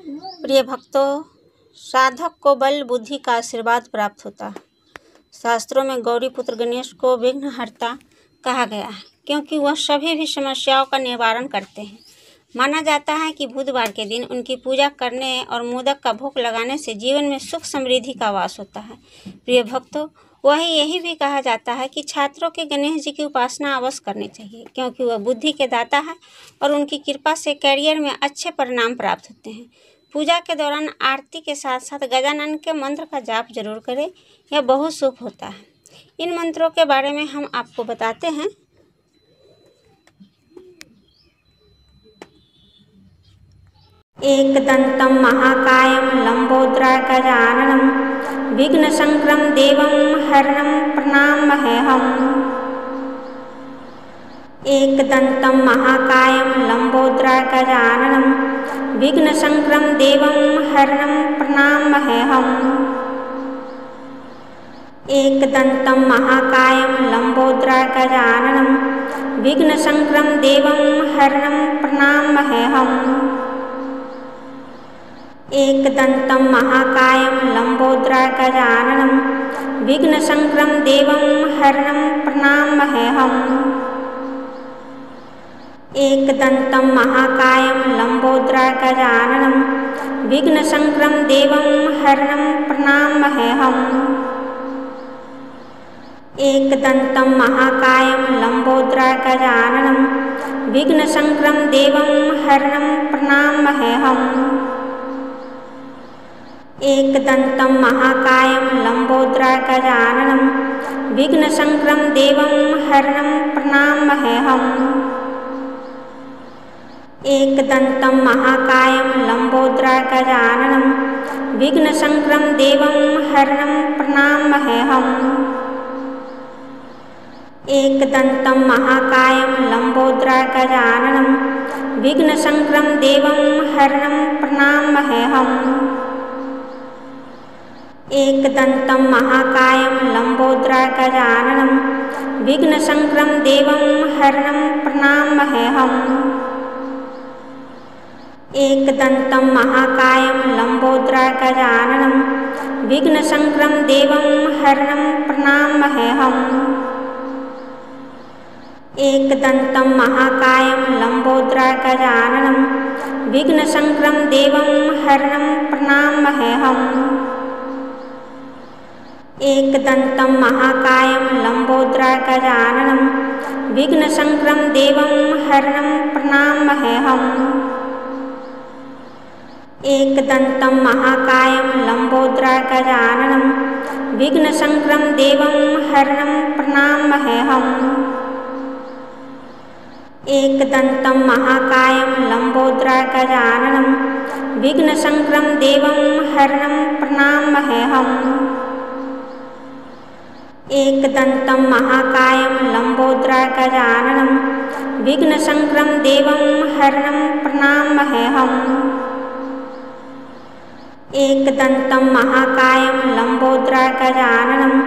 प्रिय भक्तों, साधक को बल बुद्धि का आशीर्वाद प्राप्त होता है। शास्त्रों में गौरी पुत्र गणेश को विघ्नहर्ता कहा गया है, क्योंकि वह सभी भी समस्याओं का निवारण करते हैं। माना जाता है कि बुधवार के दिन उनकी पूजा करने और मोदक का भोग लगाने से जीवन में सुख समृद्धि का वास होता है। प्रिय भक्तों, यही भी कहा जाता है कि छात्रों के गणेश जी की उपासना अवश्य करनी चाहिए, क्योंकि वह बुद्धि के दाता है और उनकी कृपा से कैरियर में अच्छे परिणाम प्राप्त होते हैं। पूजा के दौरान आरती के साथ साथ गजानन के मंत्र का जाप जरूर करें, यह बहुत शुभ होता है। इन मंत्रों के बारे में हम आपको बताते हैं। एकदंतं महाकायं लंबोदर गजाननं विघ्नशंकरं देवं हरणं प्रणामहेऽहम्। एकदंतं महाकायं लंबोदर गजाननं विघ्नशंकरं देवं हरणं प्रणामहेऽहम्। एकदंतं महाकायं लंबोदर गजाननं विघ्नशंकरं देवं हरणं प्रणामहेऽहम्। एकदंतं महाकायं लंबोदर गजाननं विघ्नशंकरं देवं हरणं प्रणामहेऽहम्। एकदंतं महाकायं लंबोदर गजाननं विघ्नशंकरं देवं हरणं प्रणामहेऽहम्। एकदंतं महाकायं लंबोदर गजाननं विघ्नशंकरं देवं हरणं प्रणामहेऽहम्। एकदंतं महाकायं लंबोदर गजाननं विघ्नशंकरं देवं हरणं प्रणामहेऽहम्। एकदंतं महाकायं लंबोदर गजाननं विघ्नशंकरं देवं हरणं प्रणामहेऽहम्। एकदंतं महाकायं लंबोदर गजाननं विघ्नशंकरं देवं हरणं प्रणामहेऽहम्। एकदंतं महाकायं लंबोदर गजाननं विघ्नशंकरं देवं हरणं प्रणामहेऽहम्। एकदंतं महाकायं लंबोदर गजाननं विघ्नशंकरं देवं हरणं प्रणामहेऽहम्। एकदंतं महाकायं लंबोदर गजाननं विघ्नशंकरं देवं हरणं प्रणामहेऽहम्। एकदंतं महाकायं लंबोदर गजाननं विघ्नशंकरं देवं हरणं प्रणामहेऽहम्। एकदंतं महाकायं लंबोदर गजाननं विघ्नशंकरं देवं हरणं प्रणामहेऽहम्। एकदंतं महाकायं लंबोदर गजाननं विघ्नशंकरं देवं हरणं प्रणामहेऽहम्। एकदंतं महाकायं लंबोदर गजाननं विघ्नशंकरं देवं हरणं प्रणामहेऽहम्। एकदंतं महाकायं लंबोदर गजाननं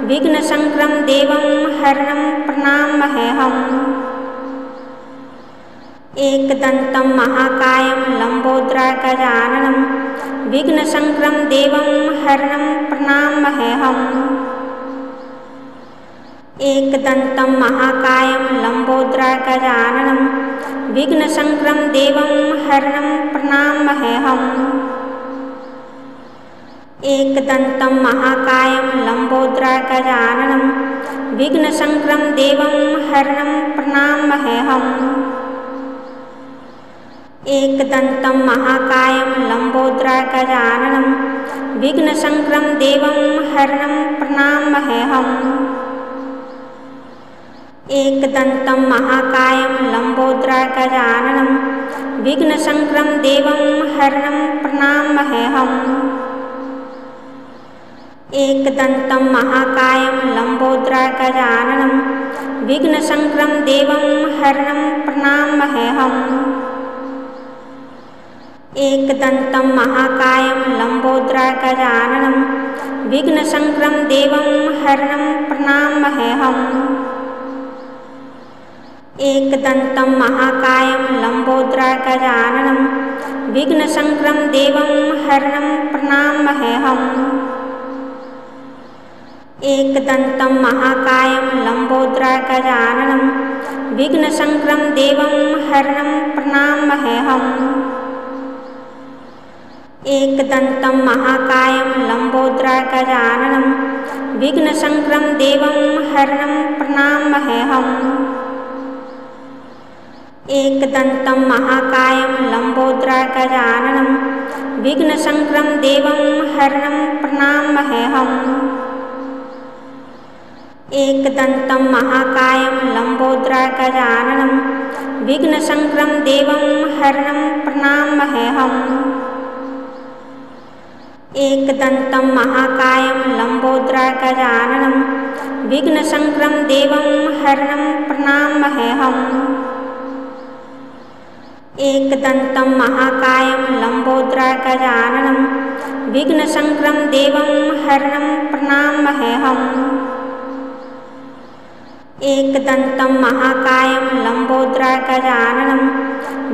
विघ्नशंकरं देवं हरणं प्रणामहेऽहम्। एकदंतं महाकायं लंबोदर गजाननं विघ्नशंकरं देवं हरणं प्रणामहेऽहम्। एकदंतं महाकायं लंबोदर गजाननं विघ्नशंकरं देवं हरणं प्रणामहेऽहम्। एकदंतं महाकायं लंबोदर गजाननं विघ्नशंकरं देवं हरणं प्रणामहेऽहम्। एकदंतं महाकायं लंबोदर गजाननं विघ्नशंकरं देवं हरणं प्रणामहेऽहम्। एकदंतं महाकायं लंबोदर गजाननं विघ्नशंकरं देवं हरणं प्रणामहेऽहम्। एकदंतं महाकायं लंबोदर गजाननं विघ्नशंकरं देवं हरणं प्रणामहेऽहम्। एकदंतं महाकायं लंबोदर गजाननं विघ्नशंकरं देवं हरणं प्रणामहेऽहम्। एकदंतं महाकायं लंबोदर गजाननं विघ्नशङ्करं देवं हरणं प्रणामहेऽहम्। एकदन्तं महाकायं लम्बोदरगजाननं विघ्नशङ्करं देवं हरणं प्रणामहेऽहम्। एकदन्तं महाकायं लम्बोदरगजाननं विघ्नशङ्करं देवं हरणं प्रणामहेऽहम्। एकदन्तं महाकायं लम्बोदरगजाननं विघ्नशङ्करं देवं हरणं प्रणामहेऽहम्। एकदन्तं महाकायं लम्बोदरगजाननं विघ्नशङ्करं देवं हरणं प्रणामहेऽहम्। एकदन्तं महाकायं लम्बोदरगजाननं विघ्नशङ्करं देवं हरणं प्रणामहेऽहम्। एकदन्तं महाकायं लम्बोदरगजाननं विघ्नशङ्करं देवं हरणं प्रणामहेऽहम्। एकदन्तं महाकायं लम्बोदरगजाननं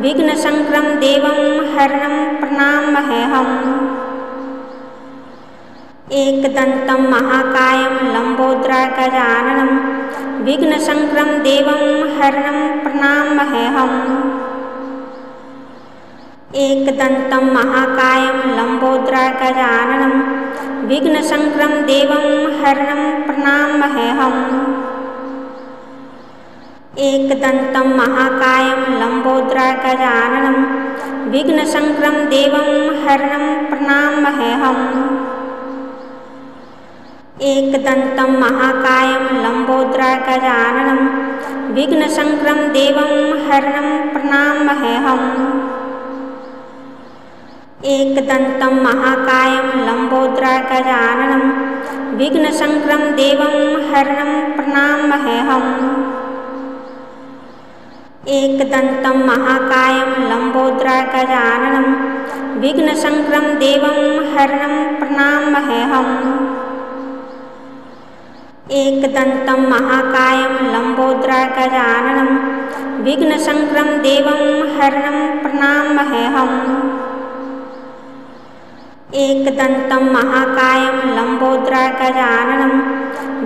विघ्नशङ्करं देवं हरणं प्रणामहेऽहम्। एकदन्तं महाकायं लम्बोदरगजाननं विघ्नशङ्करं देवं हरणं प्रणामहेऽहम्। एकदन्तं महाकायं लम्बोदरगजाननं विघ्नशङ्करं देवं हरणं प्रणामहेऽहम्। एकदन्तं महाकायं लम्बोदरगजाननं विघ्नशङ्करं देवं हरणं प्रणामहेऽहम्। एकदन्तं महाकायं लम्बोदरगजाननं विघ्नशङ्करं देवं हरणं प्रणामहेऽहम्। एकदन्तं महाकायं लम्बोदरगजाननं विघ्नशङ्करं देवं हरणं प्रणामहेऽहम्। एकदन्तं महाकायं लम्बोदरगजाननं विघ्नशङ्करं देवं हरणं प्रणामहेऽहम्। एकदन्तं महाकायं लम्बोदरगजाननं विघ्नशङ्करं देवं हरणं प्रणामहेऽहम्। एकदन्तं महाकायं लम्बोदरगजाननं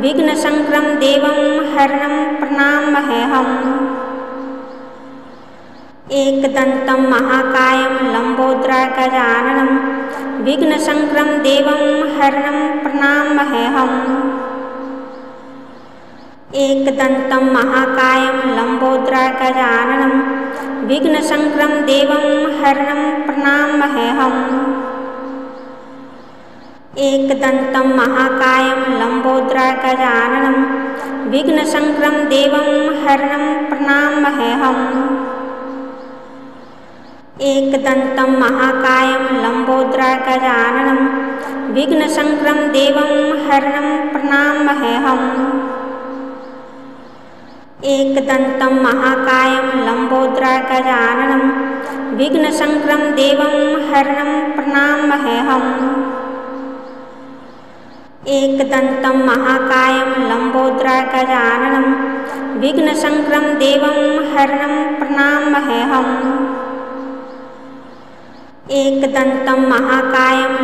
विघ्नशङ्करं देवं हरणं प्रणामहेऽहम्। एकदन्तं महाकायं लम्बोदरगजाननं विघ्नशङ्करं देवं हरणं प्रणामहेऽहम्। एकदन्तं महाकायं लम्बोदरगजाननं विघ्नशङ्करं देवं हरणं प्रणामहेऽहम्। एकदन्तं महाकायं लम्बोदरगजाननं विघ्नशङ्करं देवं हरणं प्रणामहेऽहम्। एकदन्तं महाकायं लम्बोदरगजाननं विघ्नशङ्करं देवं हरणं प्रणामहेऽहम्। एकदन्तं महाकायं लम्बोदरगजाननं विघ्नशङ्करं देवं हरणं प्रणामहेऽहम्। एकदन्तं महाकायं लम्बोदरगजाननं विघ्नशङ्करं देवं हरणं प्रणामहेऽहम्। एकदन्तं महाकायं